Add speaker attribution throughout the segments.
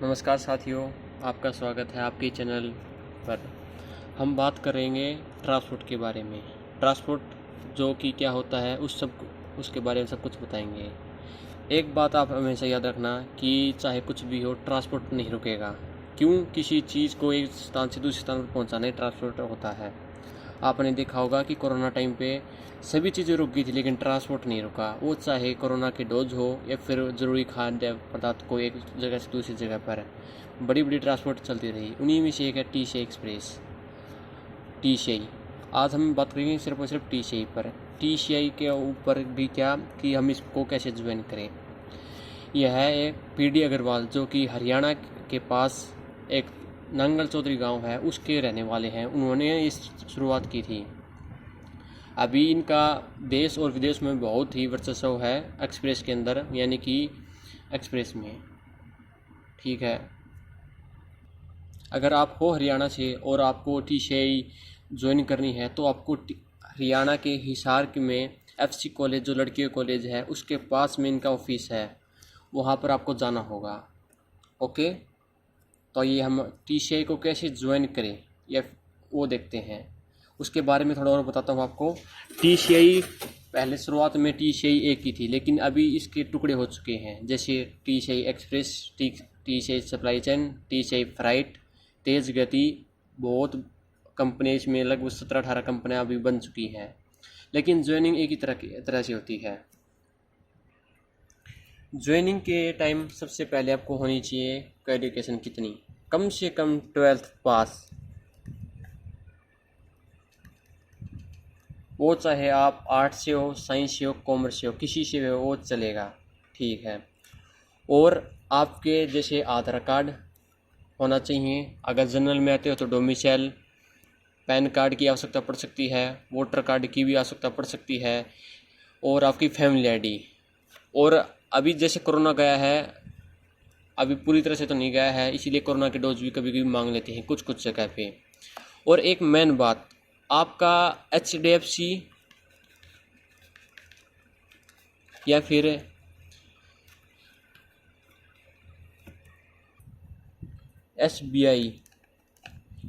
Speaker 1: नमस्कार साथियों, आपका स्वागत है आपके चैनल पर। हम बात करेंगे ट्रांसपोर्ट के बारे में। ट्रांसपोर्ट जो कि क्या होता है उसके बारे में सब कुछ बताएंगे। एक बात आप हमेशा याद रखना कि चाहे कुछ भी हो, ट्रांसपोर्ट नहीं रुकेगा। क्यों? किसी चीज़ को एक स्थान से दूसरे स्थान पर पहुंचाने ट्रांसपोर्ट होता है। आपने देखा होगा कि कोरोना टाइम पे सभी चीज़ें रुक गई थी, लेकिन ट्रांसपोर्ट नहीं रुका। वो चाहे कोरोना के डोज हो या फिर ज़रूरी खाद्य पदार्थ को एक जगह से दूसरी जगह पर बड़ी बड़ी ट्रांसपोर्ट चलती रही। उन्हीं में से एक है टीसी एक्सप्रेस, टीसीआई। आज हम बात करेंगे सिर्फ और सिर्फ टीसीआई पर। टीसीआई के ऊपर भी क्या कि हम इसको कैसे ज्वाइन करें। यह है एक पीडी अग्रवाल, जो कि हरियाणा के पास एक नांगल चौधरी गांव है, उसके रहने वाले हैं। उन्होंने इस शुरुआत की थी। अभी इनका देश और विदेश में बहुत ही वर्चस्व है एक्सप्रेस के अंदर, यानी कि एक्सप्रेस में। ठीक है, अगर आप हो हरियाणा से और आपको टीसीआई ज्वाइन करनी है तो आपको हरियाणा के हिसार में एफसी कॉलेज, जो लड़कियों कॉलेज है, उसके पास में इनका ऑफिस है। वहाँ पर आपको जाना होगा। ओके, तो ये हम टीसीआई को कैसे ज्वाइन करें या वो देखते हैं। उसके बारे में थोड़ा और बताता हूँ आपको। टीसीआई पहले शुरुआत में टीसीआई एक ही थी, लेकिन अभी इसके टुकड़े हो चुके हैं, जैसे TCI express, TCI supply chain, TCI freight, तेज़ गति। बहुत कंपनी इसमें लगभग 17-18 कंपनियाँ अभी बन चुकी हैं, लेकिन ज्वाइनिंग एक ही तरह से होती है। ज्वाइनिंग के टाइम सबसे पहले आपको होनी चाहिए क्वालिफिकेशन कितनी, कम से कम 12th पास। वो चाहे आप आर्ट्स से हो, साइंस से हो, कॉमर्स से हो, किसी से हो वो चलेगा। ठीक है, और आपके जैसे आधार कार्ड होना चाहिए। अगर जनरल में आते हो तो डोमिसाइल, पैन कार्ड की आवश्यकता पड़ सकती है, वोटर कार्ड की भी आवश्यकता पड़ सकती है, और आपकी फैमिली आईडी। और अभी जैसे कोरोना गया है, अभी पूरी तरह से तो नहीं गया है, इसीलिए कोरोना के डोज भी कभी कभी मांग लेते हैं कुछ कुछ जगह पे। और एक मेन बात, आपका एचडीएफसी या फिर एसबीआई,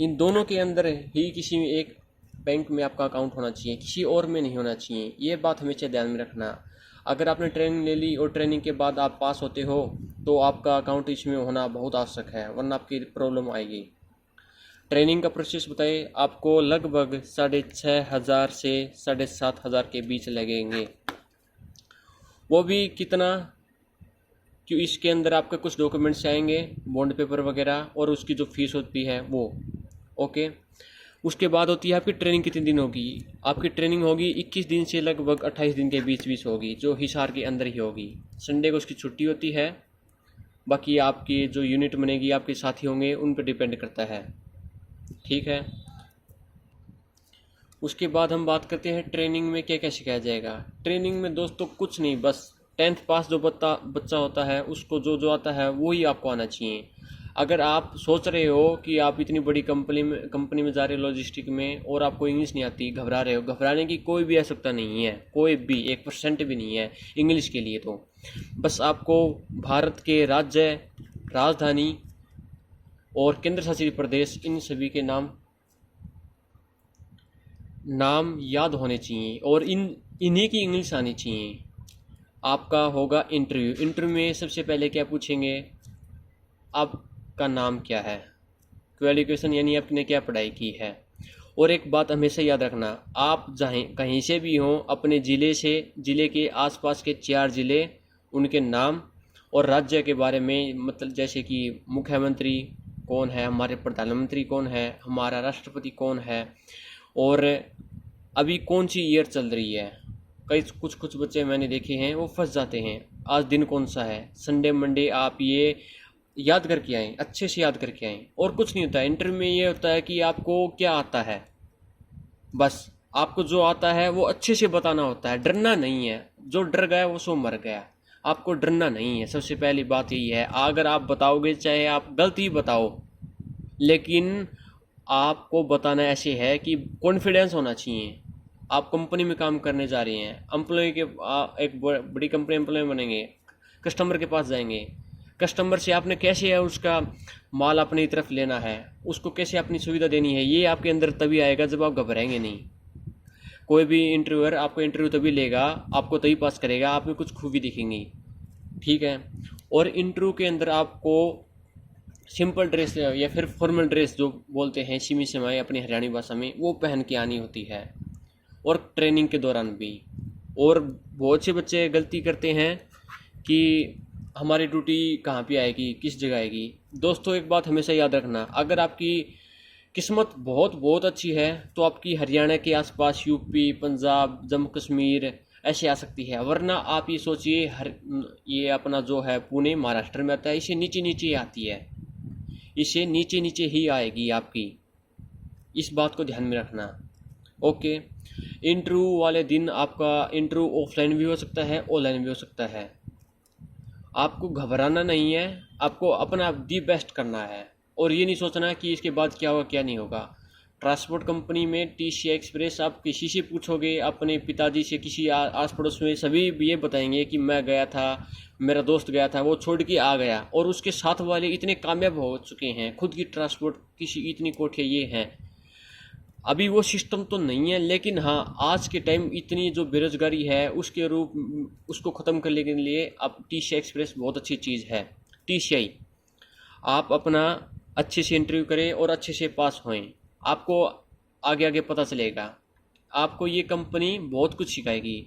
Speaker 1: इन दोनों के अंदर ही किसी एक बैंक में आपका अकाउंट होना चाहिए, किसी और में नहीं होना चाहिए। ये बात हमेशा ध्यान में रखना। अगर आपने ट्रेनिंग ले ली और ट्रेनिंग के बाद आप पास होते हो तो आपका अकाउंट इसमें होना बहुत आवश्यक है, वरना आपकी प्रॉब्लम आएगी। ट्रेनिंग का प्रोसेस बताए, आपको लगभग 6,500 से 7,500 के बीच लगेंगे। वो भी कितना, क्यों इसके अंदर आपके कुछ डॉक्यूमेंट्स आएंगे, बॉन्ड पेपर वगैरह, और उसकी जो फीस होती है वो। ओके, उसके बाद होती है आपकी ट्रेनिंग। कितने दिन होगी आपकी ट्रेनिंग? होगी 21 दिन से लगभग 28 दिन के बीच होगी, जो हिसार के अंदर ही होगी। संडे को उसकी छुट्टी होती है। बाकी आपकी जो यूनिट बनेगी, आपके साथी होंगे, उन पर डिपेंड करता है। ठीक है, उसके बाद हम बात करते हैं ट्रेनिंग में क्या क्या सिखाया जाएगा। ट्रेनिंग में दोस्तों कुछ नहीं, बस 10th पास जो बच्चा होता है, उसको जो जो आता है वो ही आपको आना चाहिए। अगर आप सोच रहे हो कि आप इतनी बड़ी कंपनी में जा रहे हो लॉजिस्टिक में, और आपको इंग्लिश नहीं आती, घबरा रहे हो, घबराने की कोई भी आवश्यकता नहीं है, कोई भी 1% भी नहीं है इंग्लिश के लिए। तो बस आपको भारत के राज्य, राजधानी और केंद्र शासित प्रदेश, इन सभी के नाम याद होने चाहिए, और इन्हीं की इंग्लिश आनी चाहिए। आपका होगा इंटरव्यू। इंटरव्यू में सबसे पहले क्या पूछेंगे, आपका नाम क्या है, क्वालिफिकेशन यानी आपने क्या पढ़ाई की है। और एक बात हमेशा याद रखना, आप चाहे कहीं से भी हों, अपने ज़िले के आसपास के 4 ज़िले, उनके नाम और राज्य के बारे में, मतलब जैसे कि मुख्यमंत्री कौन है, हमारे प्रधानमंत्री कौन है, हमारा राष्ट्रपति कौन है, और अभी कौन सी ईयर चल रही है। कई कुछ बच्चे मैंने देखे हैं वो फंस जाते हैं, आज दिन कौन सा है, संडे मंडे। आप ये याद करके आएँ, अच्छे से याद करके आएँ, और कुछ नहीं होता है। इंटरव्यू में ये होता है कि आपको क्या आता है, बस आपको जो आता है वो अच्छे से बताना होता है, डरना नहीं है। जो डर गया वो सो मर गया, आपको डरना नहीं है। सबसे पहली बात यही है, अगर आप बताओगे, चाहे आप गलती बताओ, लेकिन आपको बताना ऐसे है कि कॉन्फिडेंस होना चाहिए। आप कंपनी में काम करने जा रहे हैं, एम्प्लॉय के एक बड़ी कंपनी एम्प्लॉय बनेंगे, कस्टमर के पास जाएंगे, कस्टमर से आपने कैसे है उसका माल अपनी तरफ लेना है, उसको कैसे अपनी सुविधा देनी है, ये आपके अंदर तभी आएगा जब आप घबराएंगे नहीं। कोई भी इंटरव्यूअर आपको इंटरव्यू तभी लेगा, आपको तभी पास करेगा, आप में कुछ खूबी दिखेंगी, ठीक है। और इंटरव्यू के अंदर आपको सिंपल ड्रेस या फिर फॉर्मल ड्रेस जो बोलते हैं सिमी सिमाई अपनी हरियाणी भाषा में, वो पहन के आनी होती है, और ट्रेनिंग के दौरान भी। और बहुत से बच्चे गलती करते हैं कि हमारी ड्यूटी कहाँ पे आएगी, किस जगह आएगी। दोस्तों एक बात हमेशा याद रखना, अगर आपकी किस्मत बहुत बहुत अच्छी है तो आपकी हरियाणा के आसपास यूपी, पंजाब, जम्मू कश्मीर ऐसे आ सकती है, वरना आप ये सोचिए ये अपना जो है पुणे महाराष्ट्र में आता है, इसे नीचे नीचे आती है, इसे नीचे नीचे ही आएगी आपकी, इस बात को ध्यान में रखना। ओके, इंटरव्यू वाले दिन आपका इंटरव्यू ऑफलाइन भी हो सकता है, ऑनलाइन भी हो सकता है। आपको घबराना नहीं है, आपको अपना दी बेस्ट करना है, और ये नहीं सोचना कि इसके बाद क्या होगा क्या नहीं होगा। ट्रांसपोर्ट कंपनी में टीसीआई एक्सप्रेस आप किसी से पूछोगे, अपने पिताजी से, किसी आस पड़ोस में, सभी ये बताएंगे कि मैं गया था, मेरा दोस्त गया था, वो छोड़ के आ गया, और उसके साथ वाले इतने कामयाब हो चुके हैं, खुद की ट्रांसपोर्ट किसी इतनी कोठियाँ ये हैं। अभी वो सिस्टम तो नहीं है, लेकिन हाँ आज के टाइम इतनी जो बेरोजगारी है उसके रूप उसको ख़त्म करने के लिए अब टीसीआई एक्सप्रेस बहुत अच्छी चीज़ है। टीसीआई आप अपना अच्छे से इंटरव्यू करें और अच्छे से पास होएं, आपको आगे आगे पता चलेगा। आपको ये कंपनी बहुत कुछ सिखाएगी।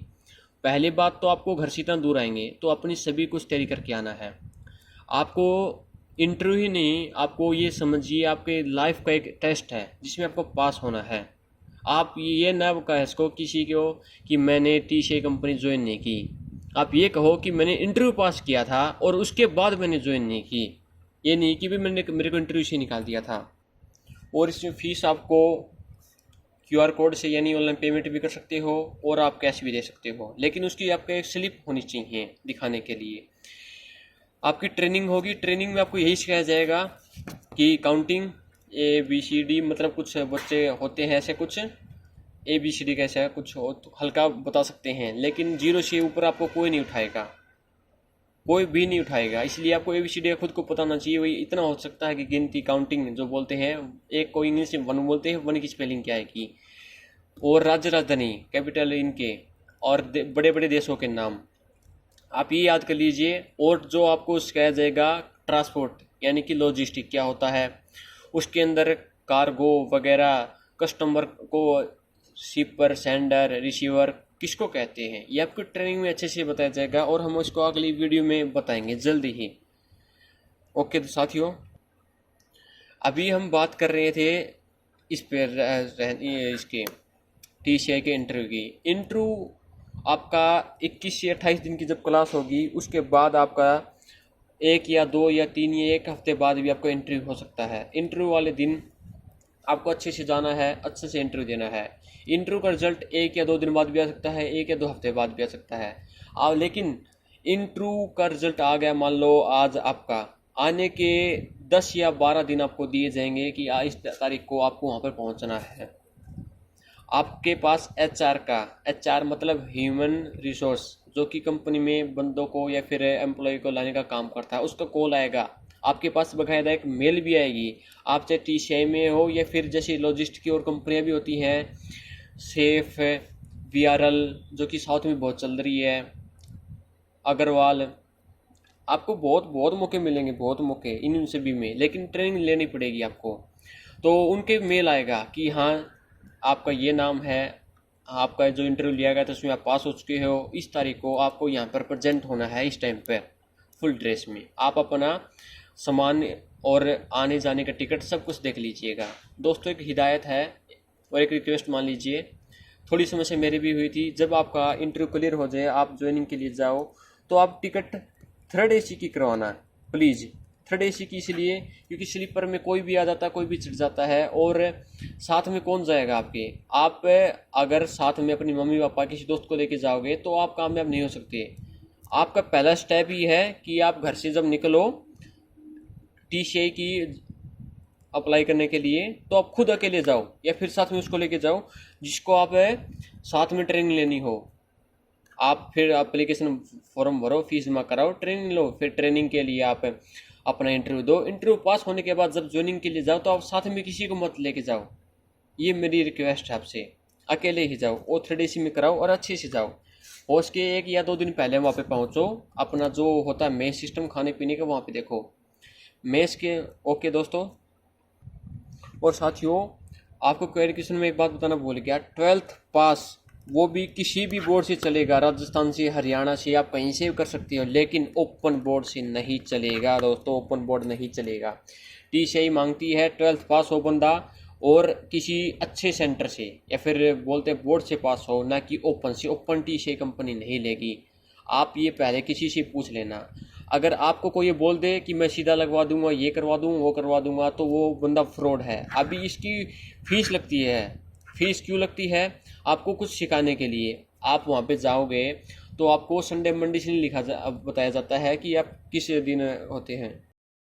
Speaker 1: पहली बात तो आपको घर से इतना दूर आएंगे तो अपनी सभी कुछ तैयारी करके आना है। आपको इंटरव्यू ही नहीं, आपको ये समझिए आपके लाइफ का एक टेस्ट है जिसमें आपको पास होना है। आप ये ना कह सको किसी को कि मैंने टीसीआई कंपनी ज्वाइन नहीं की, आप ये कहो कि मैंने इंटरव्यू पास किया था और उसके बाद मैंने ज्वाइन नहीं की। ये नहीं कि भी मेरे को इंटरव्यू से निकाल दिया था। और इसमें फ़ीस आपको क्यूआर कोड से यानी ऑनलाइन पेमेंट भी कर सकते हो और आप कैश भी दे सकते हो, लेकिन उसकी आपको एक स्लिप होनी चाहिए दिखाने के लिए। आपकी ट्रेनिंग होगी, ट्रेनिंग में आपको यही सिखाया जाएगा कि काउंटिंग ABCD, मतलब कुछ बच्चे होते हैं ऐसे कुछ ABCD कैसे कुछ हो तो हल्का बता सकते हैं, लेकिन 0 से ऊपर आपको कोई नहीं उठाएगा, कोई भी नहीं उठाएगा। इसलिए आपको ABCD खुद को पता होना चाहिए। वही इतना हो सकता है कि गिनती, काउंटिंग जो बोलते हैं, एक को इंग्लिश में 1 बोलते हैं, 1 की स्पेलिंग क्या है की, और राज्य राजधानी कैपिटल इनके, और बड़े बड़े देशों के नाम आप ये याद कर लीजिए। और जो आपको सिखाया जाएगा ट्रांसपोर्ट यानी कि लॉजिस्टिक क्या होता है, उसके अंदर कार्गो वगैरह, कस्टमर को शिपर, सेंडर, रिसीवर किसको कहते हैं, ये आपको ट्रेनिंग में अच्छे से बताया जाएगा, और हम उसको अगली वीडियो में बताएंगे जल्दी ही। ओके तो साथियों, अभी हम बात कर रहे थे इस पर इसके टीसीआई के इंटरव्यू की। इंटरव्यू आपका 21 से 28 दिन की जब क्लास होगी, उसके बाद आपका 1 या 2 या 3 या 1 हफ्ते बाद भी आपको इंटरव्यू हो सकता है। इंटरव्यू वाले दिन आपको अच्छे से जाना है, अच्छे से इंटरव्यू देना है। इंटरव्यू का रिजल्ट 1 या 2 दिन बाद भी आ सकता है, 1 या 2 हफ्ते बाद भी आ सकता है। लेकिन इंटरव्यू का रिजल्ट आ गया, मान लो आज आपका, आने के 10 या 12 दिन आपको दिए जाएंगे कि इस तारीख को आपको वहाँ पर पहुँचना है। आपके पास HR मतलब ह्यूमन रिसोर्स, जो कि कंपनी में बंदों को या फिर एम्प्लॉय को लाने का काम करता है, उसका कॉल आएगा। आपके पास बकायदा एक मेल भी आएगी। आप चाहे टीसीआई में हो या फिर जैसे लॉजिस्टिक की और कंपनियां भी होती हैं, सेफ, VRL जो कि साउथ में बहुत चल रही है, अग्रवाल, आपको बहुत बहुत मौके मिलेंगे, बहुत मौके इन सभी में, लेकिन ट्रेनिंग लेनी पड़ेगी आपको। तो उनके मेल आएगा कि हाँ आपका ये नाम है, आपका जो इंटरव्यू लिया गया था उसमें आप पास हो चुके हो, इस तारीख को आपको यहाँ पर प्रेजेंट होना है, इस टाइम पर फुल ड्रेस में। आप अपना सामान और आने जाने का टिकट सब कुछ देख लीजिएगा। दोस्तों एक हिदायत है और एक रिक्वेस्ट मान लीजिए, थोड़ी समस्या मेरी भी हुई थी। जब आपका इंटरव्यू क्लियर हो जाए, आप ज्वाइनिंग के लिए जाओ, तो आप टिकट 3rd AC की करवाना प्लीज़। 3rd AC की इसलिए क्योंकि स्लीपर में कोई भी आ जाता है, कोई भी चढ़ जाता है, और साथ में कौन जाएगा आपके। आप अगर साथ में अपनी मम्मी पापा किसी दोस्त को लेके जाओगे तो आप कामयाब नहीं हो सकते। आपका पहला स्टेप ही है कि आप घर से जब निकलो टीसीआई की अप्लाई करने के लिए, तो आप खुद अकेले जाओ या फिर साथ में उसको लेके जाओ जिसको आप साथ में ट्रेनिंग लेनी हो। आप फिर एप्लीकेशन फॉर्म भरो, फीस जमा कराओ, ट्रेनिंग लो, फिर ट्रेनिंग के लिए आप अपना इंटरव्यू दो। इंटरव्यू पास होने के बाद जब ज्वाइनिंग के लिए जाओ तो आप साथ में किसी को मत लेके जाओ, ये मेरी रिक्वेस्ट है आपसे। अकेले ही जाओ, O3DC में कराओ और अच्छे से जाओ। हो सके 1 या 2 दिन पहले वहाँ पे पहुँचो, अपना जो होता है मेस सिस्टम खाने पीने का वहाँ पे देखो मेस के। ओके दोस्तों और साथियों, आपको क्वेरिफिकेशन में एक बात बताना भूल गया, 12th पास वो भी किसी भी बोर्ड से चलेगा, राजस्थान से, हरियाणा से, आप कहीं से भी कर सकते हो, लेकिन ओपन बोर्ड से नहीं चलेगा दोस्तों, ओपन बोर्ड नहीं चलेगा। TCI मांगती है 12th पास हो बंदा और किसी अच्छे सेंटर से, या फिर बोलते हैं बोर्ड से पास हो, ना कि ओपन से। ओपन TCI कंपनी नहीं लेगी, आप ये पहले किसी से पूछ लेना। अगर आपको कोई ये बोल दे कि मैं सीधा लगवा दूंगा, ये करवा दूंगा, वो करवा दूंगा, तो वो बंदा फ्रॉड है। अभी इसकी फीस लगती है। फीस क्यों लगती है? आपको कुछ सिखाने के लिए। आप वहाँ पे जाओगे तो आपको संडे मंडे से नहीं बताया जाता है कि आप किस दिन होते हैं।